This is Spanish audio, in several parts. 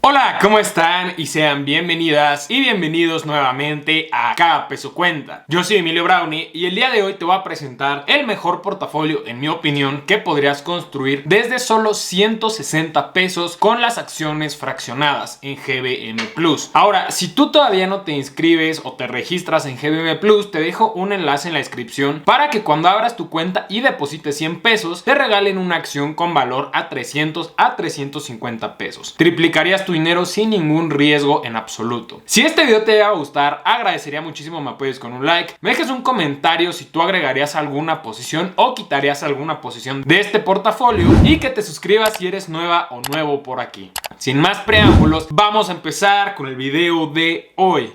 Hola, ¿cómo están? Y sean bienvenidas y bienvenidos nuevamente a Cada Peso Cuenta. Yo soy Emilio Brownie y el día de hoy te voy a presentar el mejor portafolio, en mi opinión, que podrías construir desde solo 160 pesos con las acciones fraccionadas en GBM Plus. Ahora, si tú todavía no te inscribes o te registras en GBM Plus, te dejo un enlace en la descripción para que cuando abras tu cuenta y deposites 100 pesos, te regalen una acción con valor a 300 a 350 pesos. Triplicarías tu dinero sin ningún riesgo en absoluto. Si este video te va a gustar, agradecería muchísimo me apoyes con un like, me dejes un comentario si tú agregarías alguna posición o quitarías alguna posición de este portafolio y que te suscribas si eres nueva o nuevo por aquí. Sin más preámbulos, vamos a empezar con el video de hoy.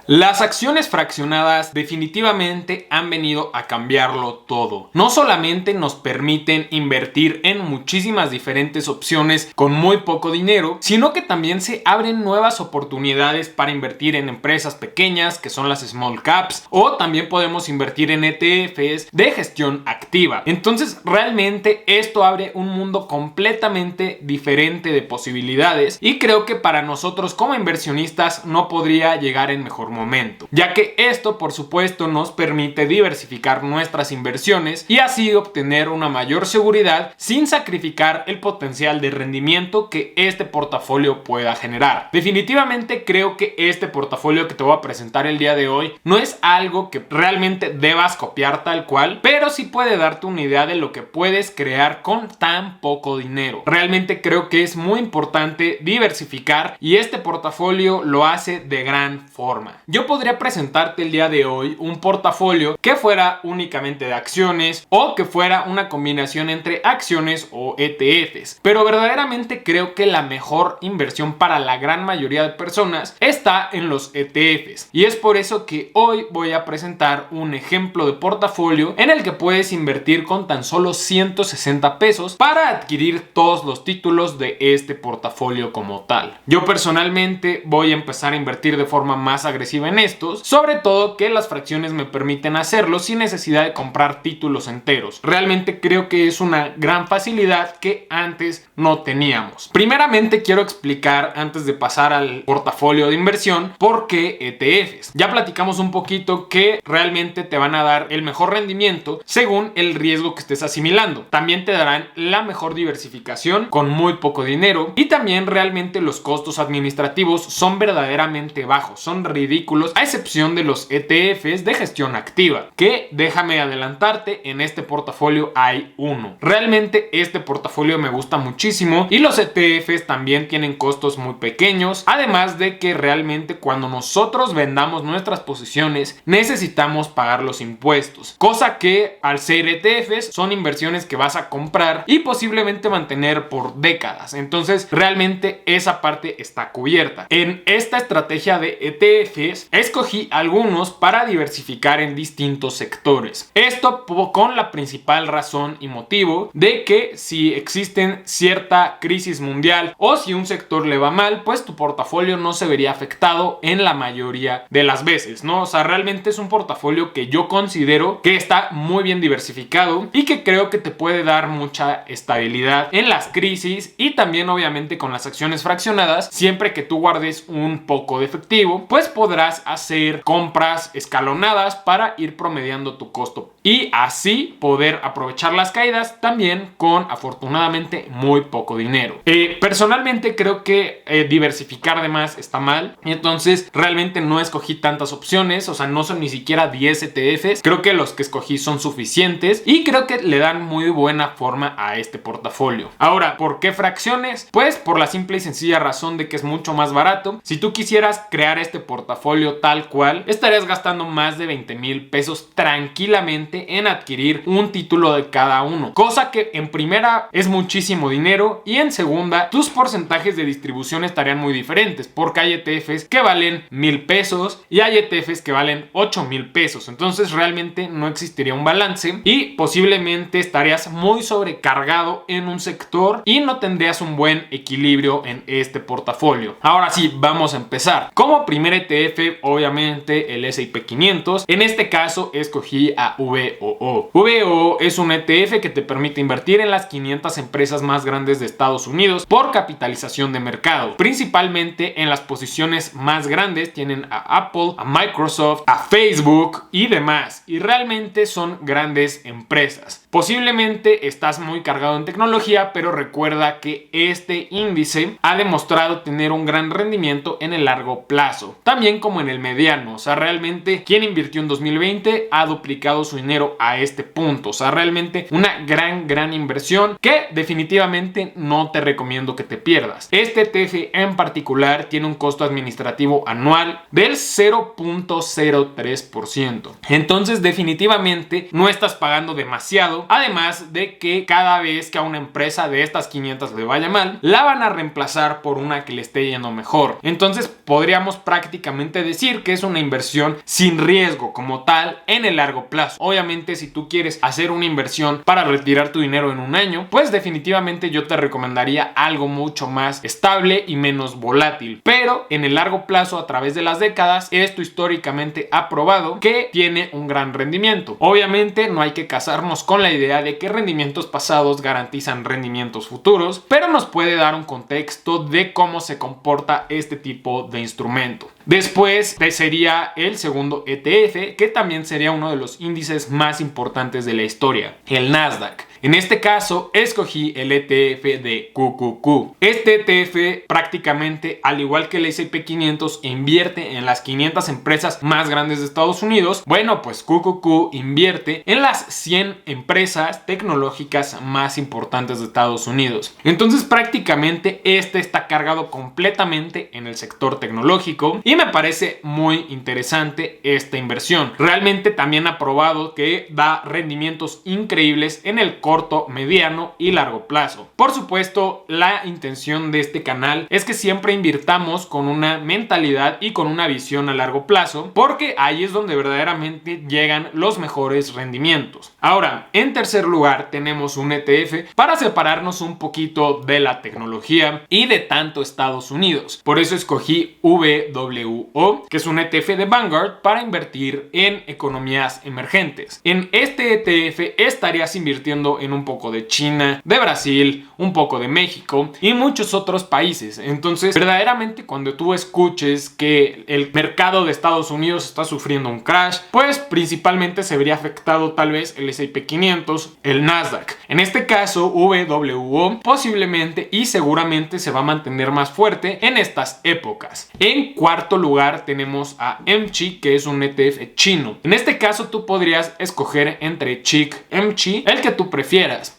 Las acciones fraccionadas definitivamente han venido a cambiarlo todo. No solamente nos permiten invertir en muchísimas diferentes opciones con muy poco dinero, sino que también se abren nuevas oportunidades para invertir en empresas pequeñas, que son las small caps, o también podemos invertir en ETFs de gestión activa. Entonces, realmente esto abre un mundo completamente diferente de posibilidades y creo que para nosotros como inversionistas no podría llegar en mejor momento, ya que esto por supuesto nos permite diversificar nuestras inversiones y así obtener una mayor seguridad sin sacrificar el potencial de rendimiento que este portafolio pueda generar. Definitivamente creo que este portafolio que te voy a presentar el día de hoy no es algo que realmente debas copiar tal cual, pero sí puede darte una idea de lo que puedes crear con tan poco dinero. Realmente creo que es muy importante diversificar y este portafolio lo hace de gran forma. Yo podría presentarte el día de hoy un portafolio que fuera únicamente de acciones o que fuera una combinación entre acciones o ETFs, pero verdaderamente creo que la mejor inversión para la gran mayoría de personas está en los ETFs y es por eso que hoy voy a presentar un ejemplo de portafolio en el que puedes invertir con tan solo 160 pesos para adquirir todos los títulos de este portafolio como tal. Yo personalmente voy a empezar a invertir de forma más agresiva en estos, sobre todo que las fracciones me permiten hacerlo sin necesidad de comprar títulos enteros. Realmente creo que es una gran facilidad que antes no teníamos. Primeramente quiero explicar, antes de pasar al portafolio de inversión, por qué ETFs. Ya platicamos un poquito que realmente te van a dar el mejor rendimiento según el riesgo que estés asimilando. También te darán la mejor diversificación con muy poco dinero y también realmente los costos administrativos son verdaderamente bajos, son ridículos, a excepción de los ETFs de gestión activa, que déjame adelantarte, en este portafolio hay uno. Realmente este portafolio me gusta muchísimo y los ETFs también tienen costos muy pequeños, además de que realmente cuando nosotros vendamos nuestras posiciones necesitamos pagar los impuestos, cosa que al ser ETFs son inversiones que vas a comprar y posiblemente mantener por décadas. Entonces realmente esa parte está cubierta. En esta estrategia de ETFs escogí algunos para diversificar en distintos sectores. Esto con la principal razón y motivo de que si existen cierta crisis mundial o si un sector le va mal, pues tu portafolio no se vería afectado en la mayoría de las veces, ¿no? O sea, realmente es un portafolio que yo considero que está muy bien diversificado y que creo que te puede dar mucha estabilidad en las crisis y también obviamente con las acciones fraccionadas, siempre que tú guardes un poco de efectivo, pues podrás hacer compras escalonadas para ir promediando tu costo y así poder aprovechar las caídas también con afortunadamente muy poco dinero. Personalmente creo que diversificar de más está mal y entonces realmente no escogí tantas opciones, o sea, no son ni siquiera 10 ETFs, creo que los que escogí son suficientes y creo que le dan muy buena forma a este portafolio. Ahora, ¿por qué fracciones? Pues por la simple y sencilla razón de que es mucho más barato. Si tú quisieras crear este portafolio tal cual, estarías gastando más de 20,000 pesos tranquilamente en adquirir un título de cada uno, cosa que en primera es muchísimo dinero y en segunda tus porcentajes de distribución estarían muy diferentes, porque hay ETFs que valen 1,000 pesos y hay ETFs que valen 8,000 pesos, entonces realmente no existiría un balance y y posiblemente estarías muy sobrecargado en un sector y no tendrías un buen equilibrio en este portafolio. Ahora sí, vamos a empezar. Como primer ETF, obviamente el S&P 500. En este caso escogí a VOO. VOO es un ETF que te permite invertir en las 500 empresas más grandes de Estados Unidos por capitalización de mercado. Principalmente en las posiciones más grandes tienen a Apple, a Microsoft, a Facebook y demás. Y realmente son grandes empresas. Posiblemente estás muy cargado en tecnología, pero recuerda que este índice ha demostrado tener un gran rendimiento en el largo plazo, también como en el mediano. O sea, realmente quien invirtió en 2020 ha duplicado su dinero a este punto. O sea, realmente una gran inversión que definitivamente no te recomiendo que te pierdas. Este ETF en particular tiene un costo administrativo anual del 0.03%. Entonces definitivamente no estás pagando demasiado, además de que cada vez que a una empresa de estas 500 le vaya mal, la van a reemplazar por una que le esté yendo mejor. Entonces podríamos prácticamente decir que es una inversión sin riesgo como tal en el largo plazo. Obviamente si tú quieres hacer una inversión para retirar tu dinero en un año, pues definitivamente yo te recomendaría algo mucho más estable y menos volátil, pero en el largo plazo, a través de las décadas, esto históricamente ha probado que tiene un gran rendimiento. Obviamente no hay que casarnos con la idea de que rendimientos pasados garantizan rendimientos futuros, pero nos puede dar un contexto de cómo se comporta este tipo de instrumento. Después sería el segundo ETF, que también sería uno de los índices más importantes de la historia, el Nasdaq. En este caso escogí el ETF de QQQ. Este ETF prácticamente, al igual que el S&P 500, invierte en las 500 empresas más grandes de Estados Unidos. Bueno, pues QQQ invierte en las 100 empresas tecnológicas más importantes de Estados Unidos. Entonces prácticamente este está cargado completamente en el sector tecnológico y me parece muy interesante esta inversión. Realmente también ha probado que da rendimientos increíbles en el corto, mediano y largo plazo. Por supuesto, la intención de este canal es que siempre invirtamos con una mentalidad y con una visión a largo plazo, porque ahí es donde verdaderamente llegan los mejores rendimientos. Ahora, en tercer lugar tenemos un ETF para separarnos un poquito de la tecnología y de tanto Estados Unidos. Por eso escogí VWO, que es un ETF de Vanguard para invertir en economías emergentes. En este ETF estarías invirtiendo en un poco de China, de Brasil, un poco de México y muchos otros países. Entonces, verdaderamente cuando tú escuches que el mercado de Estados Unidos está sufriendo un crash, pues principalmente se vería afectado tal vez el S&P 500, el Nasdaq. En este caso, VWO posiblemente y seguramente se va a mantener más fuerte en estas épocas. En cuarto lugar tenemos a MCHI, que es un ETF chino. En este caso tú podrías escoger entre CHIC, MCHI, el que tú prefieras.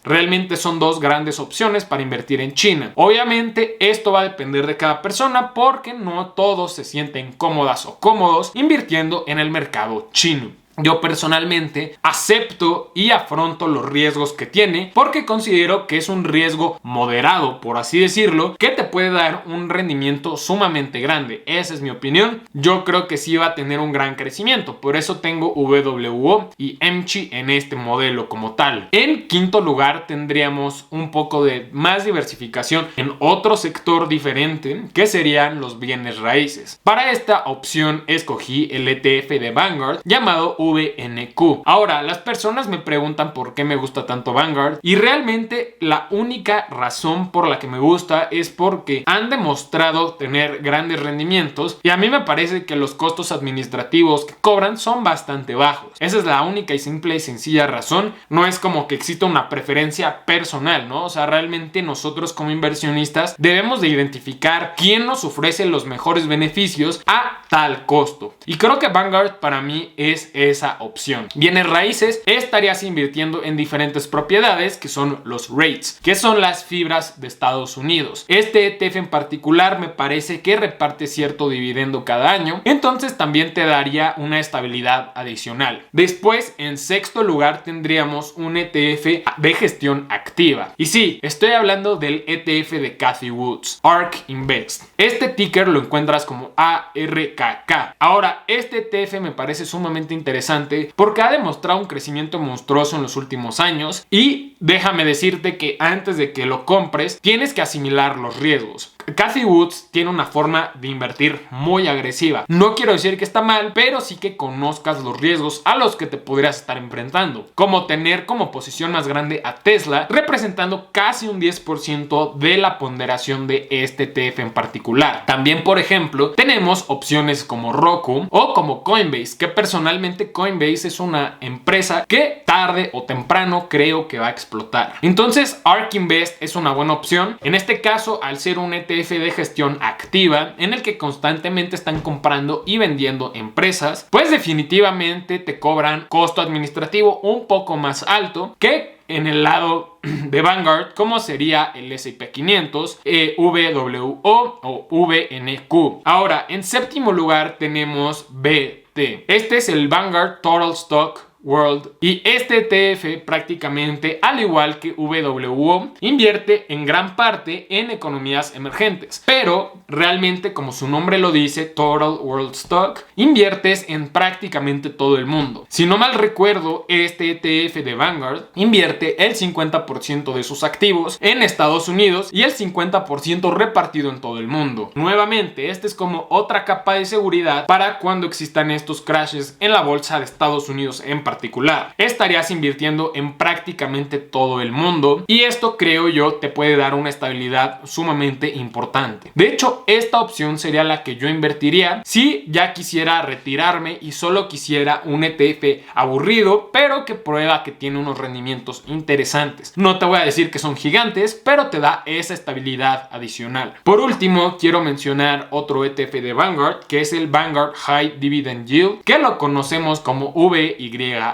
Realmente son dos grandes opciones para invertir en China. Obviamente esto va a depender de cada persona, porque no todos se sienten cómodas o cómodos invirtiendo en el mercado chino. Yo personalmente acepto y afronto los riesgos que tiene, porque considero que es un riesgo moderado, por así decirlo, que te puede dar un rendimiento sumamente grande. Esa es mi opinión. Yo creo que sí va a tener un gran crecimiento, por eso tengo VWO y MCHI en este modelo como tal. En quinto lugar tendríamos un poco de más diversificación en otro sector diferente, que serían los bienes raíces. Para esta opción escogí el ETF de Vanguard llamado VNQ. Ahora, las personas me preguntan por qué me gusta tanto Vanguard, y realmente la única razón por la que me gusta es porque han demostrado tener grandes rendimientos, y a mí me parece que los costos administrativos que cobran son bastante bajos. Esa es la única y simple y sencilla razón. No es como que exista una preferencia personal, ¿no? O sea, realmente nosotros como inversionistas debemos de identificar quién nos ofrece los mejores beneficios a tal costo, y creo que Vanguard para mí es esa opción. Bienes raíces, estarías invirtiendo en diferentes propiedades que son los REITs, que son las fibras de Estados Unidos. Este ETF en particular me parece que reparte cierto dividendo cada año, entonces también te daría una estabilidad adicional. Después, en sexto lugar tendríamos un ETF de gestión activa, y sí, estoy hablando del ETF de Cathie Woods, ARK Invest. Este ticker lo encuentras como ARKK. Ahora, este ETF me parece sumamente interesante interesante porque ha demostrado un crecimiento monstruoso en los últimos años y déjame decirte que antes de que lo compres tienes que asimilar los riesgos. Cathie Woods tiene una forma de invertir muy agresiva. No quiero decir que está mal, pero sí que conozcas los riesgos a los que te podrías estar enfrentando, como tener como posición más grande a Tesla, representando casi un 10% de la ponderación de este ETF en particular. También, por ejemplo, tenemos opciones como Roku o como Coinbase, que personalmente Coinbase es una empresa que tarde o temprano creo que va a explotar. Entonces, ARK Invest es una buena opción. En este caso, al ser un ETF de gestión activa en el que constantemente están comprando y vendiendo empresas, pues definitivamente te cobran costo administrativo un poco más alto que en el lado de Vanguard, como sería el S&P 500, VWO o VNQ. Ahora, en séptimo lugar tenemos BT. Este es el Vanguard Total Stock World y este ETF prácticamente, al igual que VWO, invierte en gran parte en economías emergentes, pero realmente, como su nombre lo dice, Total World Stock, inviertes en prácticamente todo el mundo. Si no mal recuerdo, este ETF de Vanguard invierte el 50% de sus activos en Estados Unidos y el 50% repartido en todo el mundo. Nuevamente, esta es como otra capa de seguridad para cuando existan estos crashes en la bolsa de Estados Unidos en particular. Estarías invirtiendo en prácticamente todo el mundo y esto, creo yo, te puede dar una estabilidad sumamente importante. De hecho, esta opción sería la que yo invertiría si ya quisiera retirarme y solo quisiera un ETF aburrido, pero que prueba que tiene unos rendimientos interesantes. No te voy a decir que son gigantes, pero te da esa estabilidad adicional. Por último, quiero mencionar otro ETF de Vanguard, que es el Vanguard High Dividend Yield, que lo conocemos como VYM.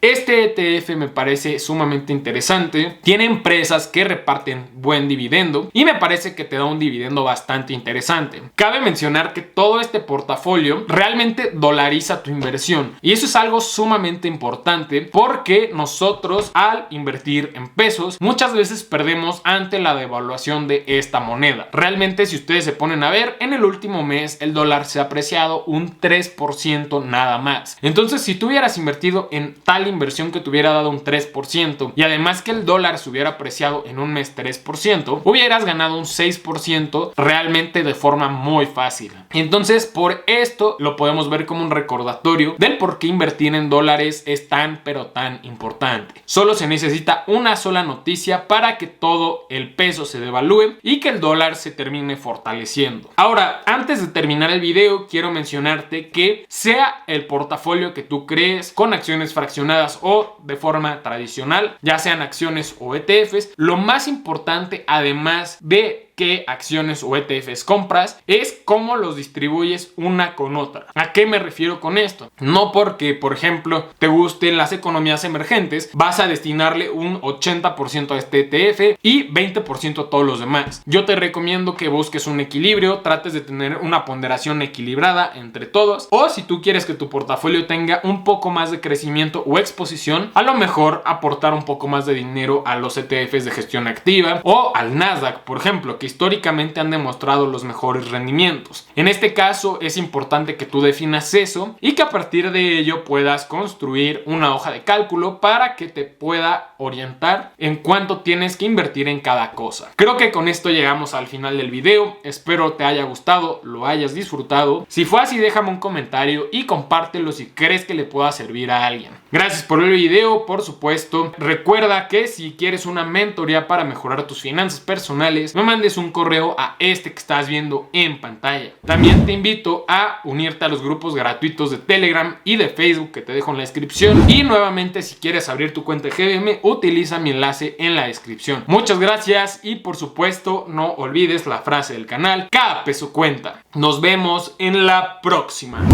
Este ETF me parece sumamente interesante. Tiene empresas que reparten buen dividendo y me parece que te da un dividendo bastante interesante. Cabe mencionar que todo este portafolio realmente dolariza tu inversión y eso es algo sumamente importante porque nosotros, al invertir en pesos, muchas veces perdemos ante la devaluación de esta moneda. Realmente, si ustedes se ponen a ver, en el último mes el dólar se ha apreciado un 3% nada más. Entonces, si tú hubieras invertido en tal inversión que te hubiera dado un 3% y además que el dólar se hubiera apreciado en un mes 3%, hubieras ganado un 6% realmente de forma muy fácil. Entonces, por esto lo podemos ver como un recordatorio del por qué invertir en dólares es tan pero tan importante. Solo se necesita una sola noticia para que todo el peso se devalúe y que el dólar se termine fortaleciendo. Ahora, antes de terminar el video, quiero mencionarte que sea el portafolio que tú crees con acciones fraccionadas o de forma tradicional, ya sean acciones o ETFs, lo más importante, además de qué acciones o ETFs compras, es cómo los distribuyes una con otra. ¿A qué me refiero con esto? No porque, por ejemplo, te gusten las economías emergentes, vas a destinarle un 80% a este ETF y 20% a todos los demás. Yo te recomiendo que busques un equilibrio, trates de tener una ponderación equilibrada entre todos, o si tú quieres que tu portafolio tenga un poco más de crecimiento o exposición, a lo mejor aportar un poco más de dinero a los ETFs de gestión activa o al Nasdaq, por ejemplo, que históricamente han demostrado los mejores rendimientos. En este caso es importante que tú definas eso y que a partir de ello puedas construir una hoja de cálculo para que te pueda orientar en cuánto tienes que invertir en cada cosa. Creo que con esto llegamos al final del video. Espero te haya gustado, lo hayas disfrutado. Si fue así, déjame un comentario y compártelo si crees que le pueda servir a alguien. Gracias por el video, por supuesto. Recuerda que si quieres una mentoría para mejorar tus finanzas personales, me mandes un correo a este que estás viendo en pantalla. También te invito a unirte a los grupos gratuitos de Telegram y de Facebook que te dejo en la descripción. Y nuevamente, si quieres abrir tu cuenta de GBM, utiliza mi enlace en la descripción. Muchas gracias y por supuesto no olvides la frase del canal: cada peso cuenta. Nos vemos en la próxima.